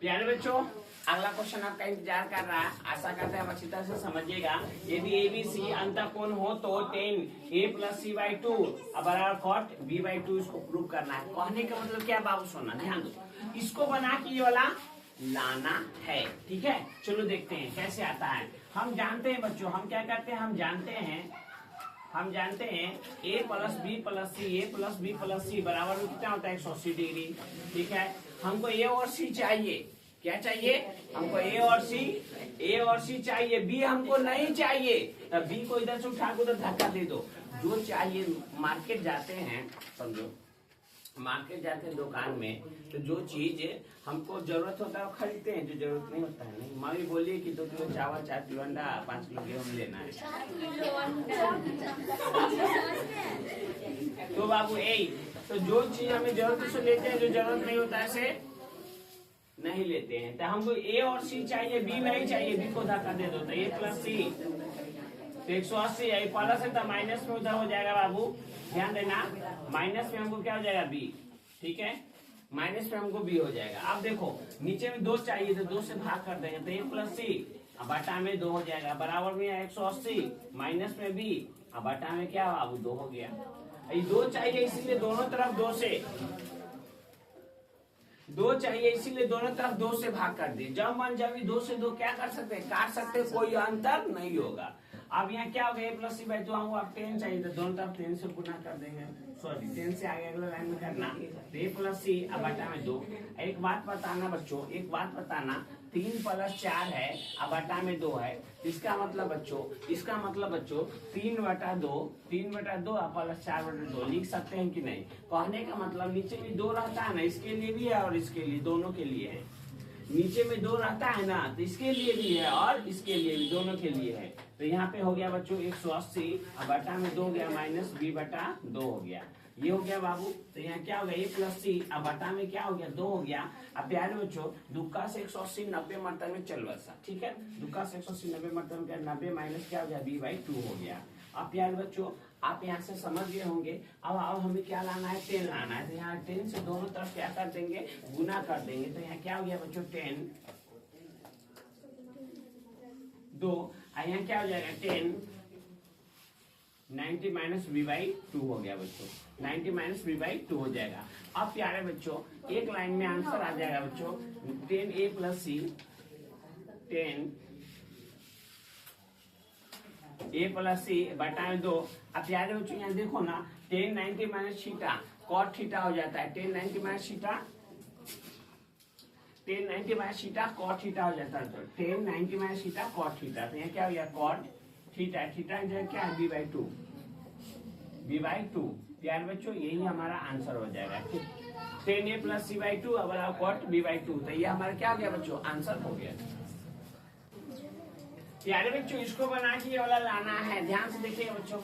प्यारे बच्चों, अगला क्वेश्चन आपका इंतजार कर रहा है। आशा करते हैं आप अच्छी तरह से समझिएगा। यदि ए बी सी अंतःकोण हो तो 10 a + c / 2 बराबर cot b / 2 इसको प्रूव करना है। कहने का मतलब क्या बाबू सोना, ध्यान दो, इसको बना के ये वाला लाना है। ठीक है, चलो देखते हैं कैसे आता है। हम जानते हैं बच्चों, हम क्या करते हैं, हम जानते हैं a + b + c बराबर में कितना होता है 180 डिग्री। ठीक है, हमको a और c चाहिए। क्या चाहिए हमको? a और c चाहिए, b हमको नहीं चाहिए। तब b को इधर से उठा के उधर धक्का दे दो। जो चाहिए, मार्केट जाते हैं, समझो मार्केट जाते हैं दुकान में, तो जो चीज हमको जरूरत होता है वो खरीदते हैं, जो जरूरत नहीं होता है नहीं। मम्मी बोलिए कि 2 किलो चावल, 4 किलो अंडा, 5 किलो गेहूं लेना है। तो बाबू यही, तो जो चीज हमें जरूरत से लेते हैं, जो जरूरत नहीं होता है से नहीं लेते हैं। तो हमको a और c चाहिए, b नहीं चाहिए, b को धक्का दे दो। तो a + c तो 180 है, प्लस है तो माइनस में उधर हो जाएगा बाबू, ध्यान देना। माइनस में हमको क्या हो जाएगा b, ठीक है, माइनस में हमको b हो जाएगा। अब देखो नीचे में 2 चाहिए तो 2 से भाग कर देंगे, तो a + c बटा में 2 हो जाएगा, बराबर में 180 माइनस में b बटा में क्या बाबू 2 हो गया। ये 2 चाहिए इसीलिए दोनों तरफ 2 से 2 चाहिए इसीलिए दोनों तरफ 2 से भाग कर दिए। जब मन जब 2 से 2 क्या कर सकते हैं, काट सकते हैं, कोई अंतर नहीं होगा। अब यहाँ क्या हो गया, a + c / 2 हमको अब 10 चाहिए तो दोनों तरफ 10 से गुना कर देंगे। सॉरी 10 से आगे अगला लाइन में करना, तो a + c बटा में 2। एक बात बताना बच्चों, एक बात बताना, 3 + 4 है बटा में 2 है। इसका मतलब बच्चों 3/2 + 4/2 लिख सकते हैं कि नहीं? कहने का मतलब नीचे में 2 रहता है ना, इसके लिए भी है और इसके लिए, दोनों के लिए है। नीचे में 2 रहता है ना, तो इसके लिए भी है और इसके लिए भी, दोनों के लिए है। तो यहाँ पे हो गया बच्चों 180 बटा में 2 हो गया, माइनस b/2 हो गया। ये हो गया बाबू। तो यहाँ क्या हो गया, a + c बटा में क्या हो गया 2 हो गया। अब प्यारे बच्चों दुक्का से 180 90 मरतबे में चल बसा, ठीक है, दुक्का से 180 90 मरतबे में 90 माइनस क्या हो गया b/2 हो गया। अब प्यारे बच्चों आप यहाँ से समझ गए होंगे। अब हमें क्या लाना है, 10 लाना है। तो यहाँ 10 से दोनों तरफ क्या कर देंगे, गुना कर देंगे। तो यहाँ क्या हो गया बच्चों 10 2, यहाँ क्या हो जाएगा 10 90 - b/2 हो गया बच्चों, 90 - b/2 हो जाएगा। अब प्यारे बच्चों एक लाइन में आंसर आ जाएगा बच्चों 10a + c 10 a + c बटा में 2। अब प्यारे बच्चों यहाँ देखो ना, 10 90 - थीटा cot थीटा हो जाता है, 10 90 - थीटा 10 90 - थीटा cot थीटा हो जाता है। तो 10 90 - थीटा cot थीटा, तो यहाँ क्या हो गया cot थीटा, थीटा क्या है b/2 प्यारे बच्चों यही हमारा आंसर हो जाएगा। ठीक, 10a + c/2 बराबर cot b/2, तो ये हमारा क्या हो गया बच्चों, आंसर हो गया। प्यारे बच्चों इसको बना के ये वाला लाना है। ध्यान से देखिए बच्चों,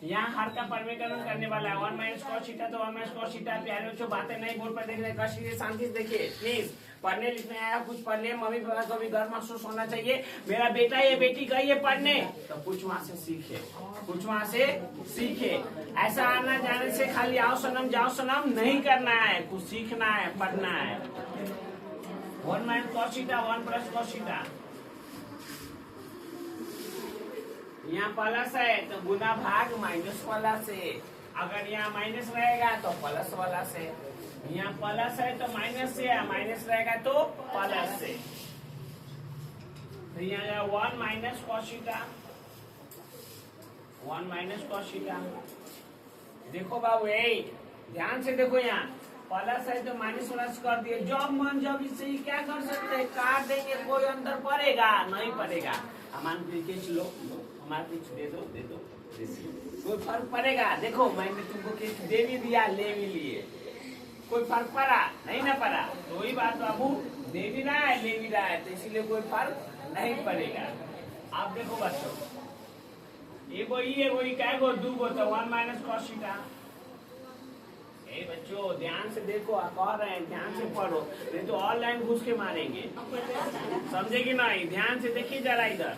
यहाँ हर का परिमेकरण करने वाला है, 1 - cos थीटा तो 1 - cos थीटा। प्यारे बच्चों बातें नहीं बोर्ड पर देखने का, शांति से देखिए प्लीज। पढ़ने लिखने आया कुछ पढ़ ले, मम्मी पापा को भी गर्व महसूस होना चाहिए, मेरा बेटा ये बेटी गई है पढ़ने, तो कुछ वहां से सीखे। ऐसा आना जाने से खाली आओ सनम जाओ सनम नहीं करना है, कुछ सीखना है, पढ़ना है। 1 - cos थीटा 1 + cos थीटा, यहाँ प्लस है तो गुना भाग माइनस वाला से, अगर यहाँ माइनस रहेगा तो प्लस वाला से, यहाँ प्लस है तो माइनस से, माइनस रहेगा तो प्लस से। तो यहाँ 1 - cos थीटा 1 - cos थीटा। देखो बाबू यही ध्यान से देखो, यहाँ प्लस है तो माइनस कर दिए। जब मन जब इससे ही क्या कर सकते हैं, काट देंगे, कोई अंदर पड़ेगा नहीं पड़ेगा। हमारे केस लो, हमारे कुछ दे दो कोई फर्क पड़ेगा? देखो मैंने तुमको केस दे भी दिया, ले भी लिए, कोई फर्क पड़ा नहीं ना पड़ा। तो वही बात बाबू, दे भी रहा है ले भी रहा है, तो इसीलिए कोई फर्क नहीं पड़ेगा। आप देखो बच्चों एगो ही क्या गो 2 गो, तो 1 - cos थीटा। ए बच्चों ध्यान से देखो, कह रहे हैं ध्यान से पढ़ो, नहीं तो ऑनलाइन घुस के मारेंगे, समझे कि नहीं? ध्यान से देखिए जरा इधर,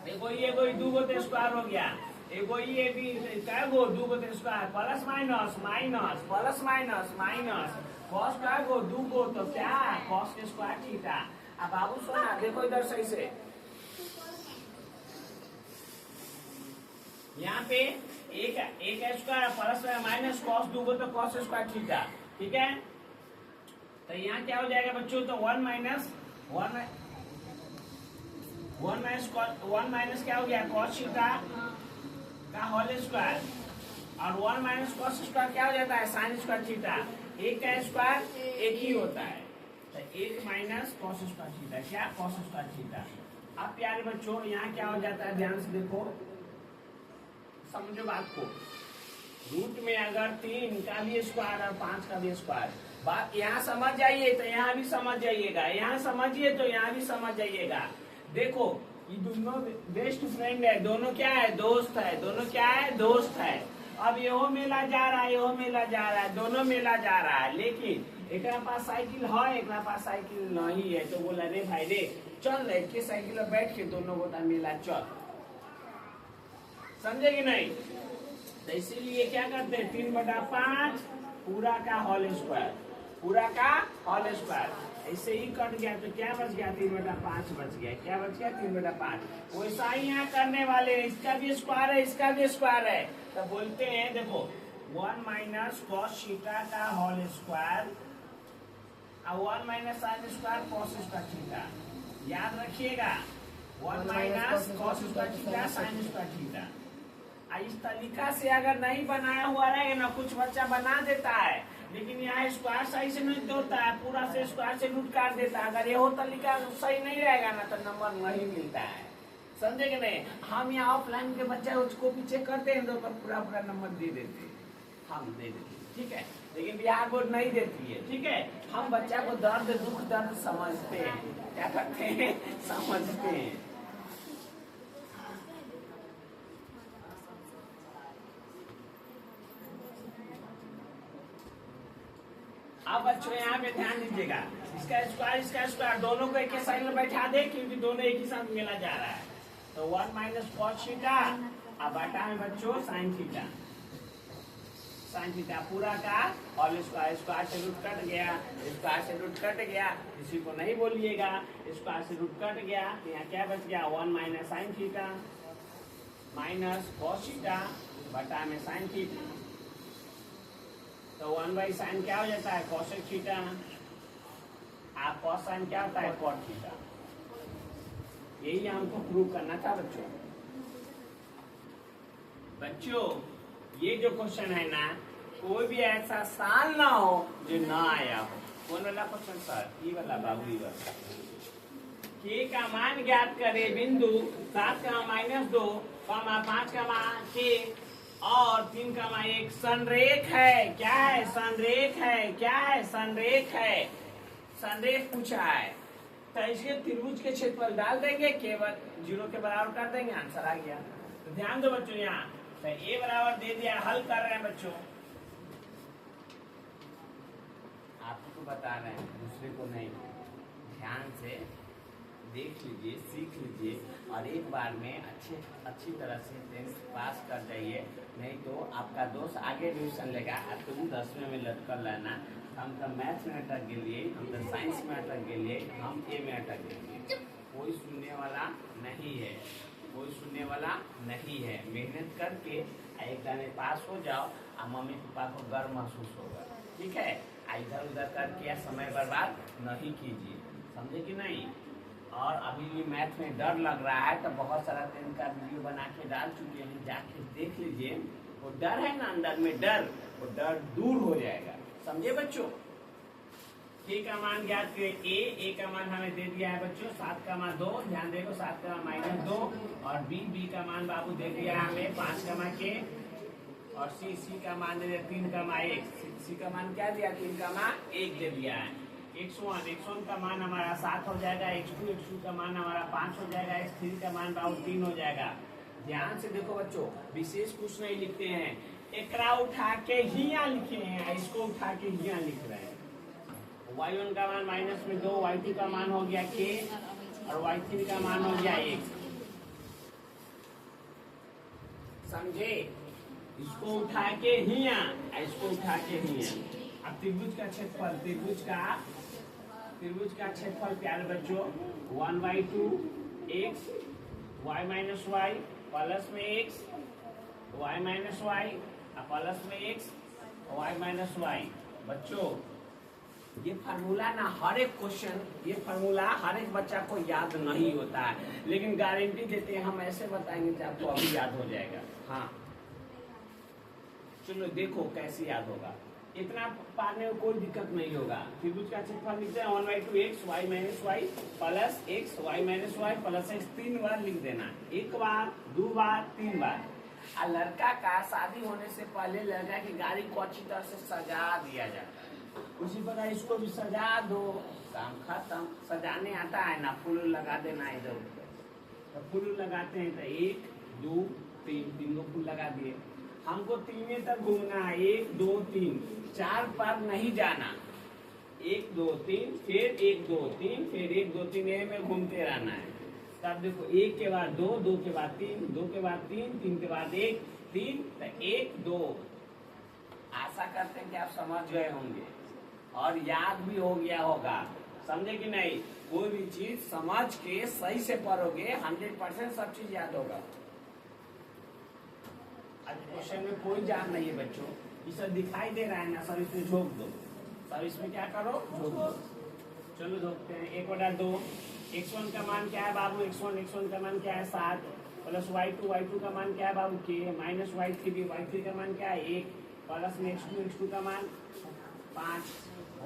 देखो ये कोई 2 गो तो स्क्वायर हो गया, एगो ये भी क्या गो दू गो तो square plus minus minus plus minus minus cos क्या गो दू गो तो क्या कॉस के स्क्वायर थीटा। अब बाबू सोना देखो इधर सही से, यहाँ पे एक स्क्वायर प्लस माइनस कॉस दू गो तो कॉस स्क्वायर थीटा, ठीक है। तो यहाँ क्या हो जाएगा बच्चों, तो वन माइनस क्या हो गया कॉस थीटा का होल स्क्वायर, और वन माइनस कॉस स्क्वायर क्या हो जाता है साइन स्क्वायर थीटा। एक का स्क्वायर एक ही होता है, तो एक माइनस कॉस स्क्वायर थीटा क्या कॉस स्क्वायर थीटा। अब प्यारे बच्चों यहाँ क्या हो जाता है, ध्यान से देखो समझो बात को। रूट में अगर 3 का भी स्क्वायर और 5 का भी स्क्वायर, बात यहाँ समझ जाइए तो यहाँ भी समझ जाइएगा, यहाँ समझिए तो यहाँ भी समझ जाइएगा। देखो ये दोनों बेस्ट फ्रेंड है, दोनों क्या है दोस्त है, दोनों क्या है दोस्त है। अब यो मेला जा रहा है, यो मेला जा रहा है, दोनों मेला जा रहा है, लेकिन एक पास साइकिल है एक पास साइकिल नहीं है। तो बोला रे भाई रे चल के साइकिल में बैठ के दोनों गोता मेला चल, समझे कि नहीं। तो इसीलिए क्या करते हैं 3/5 पूरा का होल स्क्वायर, पूरा का होल स्क्वायर। ऐसे ही कट गया तो क्या बच गया 3/5 बच गया, क्या बच गया 3/5। वैसा ही यहाँ करने वाले, इसका भी स्क्वायर है इसका भी स्क्वायर है, तो बोलते हैं देखो 1 माइनस कॉस थीटा का होल स्क्वायर और 1 minus sine square cos square theta. याद रखिएगा 1 minus cos square theta sine square theta. इस तरीका से अगर नहीं बनाया हुआ रहेगा ना, कुछ बच्चा बना देता है लेकिन यहाँ स्क्वायर सही से नहीं होता है, पूरा से स्क्वायर से रूट काट देता है। अगर ये हो तरीका सही नहीं रहेगा ना तो नंबर नहीं मिलता है, समझे कि नहीं। हम यहाँ ऑफलाइन के बच्चे उसको पीछे करते हैं तो पूरा नंबर दे देते हैं, हम दे देते हैं, ठीक है। लेकिन बिहार बोर्ड नहीं देती है, ठीक है। हम बच्चा को दर्द दुख दर्द समझते हैं, क्या करते हैं समझते हैं। अब बच्चों यहाँ पे ध्यान दीजिएगा, इसका स्क्वायर दोनों को एक साइड में बैठा दे क्योंकि दोनों एक ही साथ मिला जा रहा है। तो 1 माइनस कॉस थीटा अब बटा में बच्चों साइन थीटा पूरा का होल स्क्वायर, स्क्वायर से रूट कट गया, स्क्वायर से रूट कट गया, किसी को नहीं बोलिएगा, स्क्वायर से रूट कट गया तो यहाँ क्या बच गया 1 minus sine theta minus cos theta बटा में साइन थीटा। तो 1/sin क्या हो जाता है cosec थीटा, आप cos sin क्या होता है cot थीटा। यही हमको प्रूव करना था बच्चों। बच्चों ये जो क्वेश्चन है ना, कोई भी ऐसा साल ना हो जो ना आया हो। कौन वाला क्वेश्चन सर, ये वाला बाबू वाला। k का मान ज्ञात करे बिंदु 7 का -2 5 का k और 3 का 1 संरेख है। क्या है संरेख है, क्या है संरेख है, संरेख पूछा है। तो इसके त्रिभुज के क्षेत्रफल डाल देंगे, केवल 0 के बराबर कर देंगे, आंसर आ गया। तो ध्यान दो बच्चों, यहाँ तो a बराबर दे दिया, हल कर रहे हैं बच्चों, आपको बता रहे हैं दूसरे को नहीं। ध्यान से देख लीजिए, सीख लीजिए और एक बार में अच्छी तरह से 10th पास कर जाइए, नहीं तो आपका दोस्त आगे डिवीजन लेगा और तुम 10वें में लटकल रहना। हम तो मैथ में अटक गए, हम तो साइंस में अटक गए, हम ए में अटक गए। कोई सुनने वाला नहीं है, कोई सुनने वाला नहीं है। मेहनत करके एग्जाम में पास हो जाओ और मम्मी पापा को गर्व महसूस होगा, ठीक है। इधर उधर करके समय बर्बाद नहीं कीजिए, समझे कि नहीं। और अभी भी मैथ में डर लग रहा है तो बहुत सारा दिन का वीडियो बना के डाल चुके हैं, जाके देख लीजिए। वो डर है ना अंदर में डर, वो डर दूर हो जाएगा, समझे बच्चों। k का मान ज्ञात करें, a का मान हमें दे दिया है बच्चों 7 का मान 2, ध्यान देखो 7 का मान -2, और b का मान बाबू दे दिया है हमें 5 का मान k, और c का मान दे दिया 3 का मान 1। c का मान क्या दिया 3 का मान 1 दे दिया है। x1 का मान हमारा 7 हो जाएगा, x2 का मान हमारा 5 हो जाएगा, x3 का मान बाबू 3 हो जाएगा। ध्यान से देखो बच्चों, विशेष कुछ नहीं लिखते हैं, एकरा उठा के हिया लिखे हैं, इसको उठा के हिया लिख रहे हैं। y1 का मान -2, y2 का मान हो गया k और y3 का मान हो गया 1। समझे? इसको उठा के हिया, इसको उठा के हिया। अब त्रिभुज का क्षेत्रफल, त्रिभुज का क्षेत्रफल प्यारे बच्चों 1/2 x y minus y plus में x y minus y plus में x y माइनस वाई। बच्चों ये फार्मूला ना हर एक क्वेश्चन, ये फार्मूला हर एक बच्चा को याद नहीं होता है, लेकिन गारंटी देते हैं हम ऐसे बताएंगे कि आपको अभी याद हो जाएगा। हाँ चलो देखो कैसे याद होगा, इतना पाने में कोई दिक्कत नहीं होगा। त्रिभुज का क्षेत्रफल लिखते हैं 1/2 x y minus y plus x y minus y plus x 3 बार लिख देना, 1 बार 2 बार 3 बार। और लड़का का शादी होने से पहले लड़का की गाड़ी को अच्छी तरह से सजा दिया जाता है, उसी प्रकार इसको भी सजा दो, काम खत्म। सजाने आता है ना, फूल लगा देना इधर उधर, तो फूल लगाते हैं तो 1 2 3 तीनों फूल लगा दिए। हमको 3 तक घूमना है, 1 2 3, 4 पर नहीं जाना, 1 2 3 फिर 1 2 3 फिर 1 2 3 ए में घूमते रहना है। तब देखो 1 के बाद 2 2 के बाद 3 2 के बाद 3 3 के बाद 1 3 तो 1 2। आशा करते हैं कि आप समझ गए होंगे और याद भी हो गया होगा, समझे कि नहीं? कोई भी चीज समझ के सही से पढ़ोगे 100% सब चीज याद होगा। आज क्वेश्चन में कोई जान नहीं है बच्चों, ये सब दिखाई दे रहा है ना, सब इसमें झोंक दो, सब इसमें क्या करो झोंक दो। चलो झोंकते हैं। 1/2 x1 का मान क्या है बाबू? x1 का मान क्या है 7 प्लस y2 का मान क्या है बाबू k माइनस y3 का मान क्या है 1 प्लस में x2 का मान 5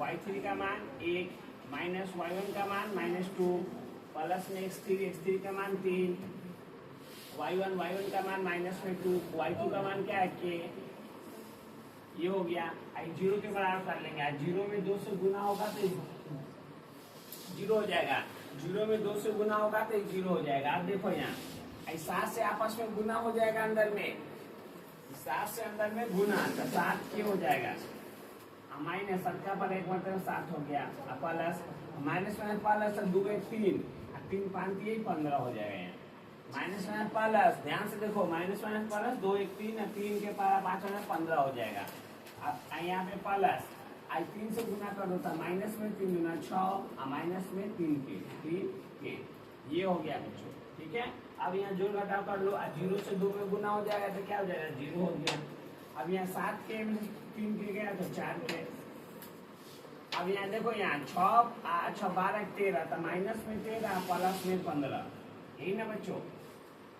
y3 का मान 1 माइनस y1 का मान -2 प्लस में x3 का मान 3 y1 का मान -2 y2 का मान क्या है k। ये हो गया। आई 0 के बराबर कर लेंगे। आज 0 में 2 से गुना होगा तो 0 हो जाएगा, 0 में 2 से गुना होगा तो 0 हो जाएगा। आप देखो यहाँ 7 से आपस में गुना हो जाएगा, अंदर में 7 से अंदर में गुना तो 7 के हो जाएगा। माइनस 7 का पर 1 मतलब 7 हो गया, प्लस माइनस में प्लस 2 1 3 3 5 3 15 हो जाएगा। यहाँ माइनस में प्लस, ध्यान से देखो, माइनस में प्लस 2 1 3 3 के पारा 5 में 15 हो जाएगा। अब यहाँ पे प्लस आई 3 से गुना कर दो, माइनस में 3 गुना 6 माइनस में 3 के। ये हो गया बच्चों, ठीक है। अब यहाँ जोड़ घटाव कर लो, 0 से 2 में गुना हो जाएगा तो क्या हो जाएगा 0 हो गया। अब यहाँ 7 के 3 के गया तो 4 के। अब यहाँ देखो, यहाँ 6 12 13 तो माइनस में 13 प्लस में 15, यही ना बच्चों।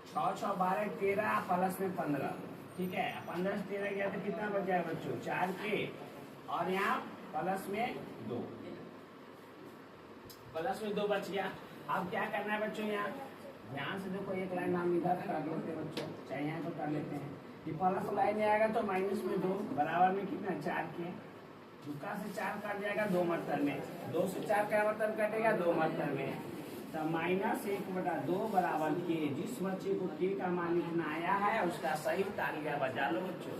6 6 12 13 प्लस में 15, ठीक है। 15 से 13 गया तो कितना बच जाएगा बच्चों 4 के, और यहाँ प्लस में 2, प्लस में 2 बच गया। अब क्या करना है बच्चों, यहाँ ध्यान से देखो, एक लाइन हम इधर कर लेते हैं बच्चों, चाहे यहाँ तो कर लेते हैं। ये प्लस लाइन आएगा तो माइनस में 2 बराबर में कितना 4 के, 2 से 4 कट जाएगा 2 मतलब में, 2 से 4 का मतलब कटेगा 2 मतलब में, तो -1/2 बराबर के। जिस बच्चे को के का मान इतना आया है उसका सही तालियां बजा लो बच्चों।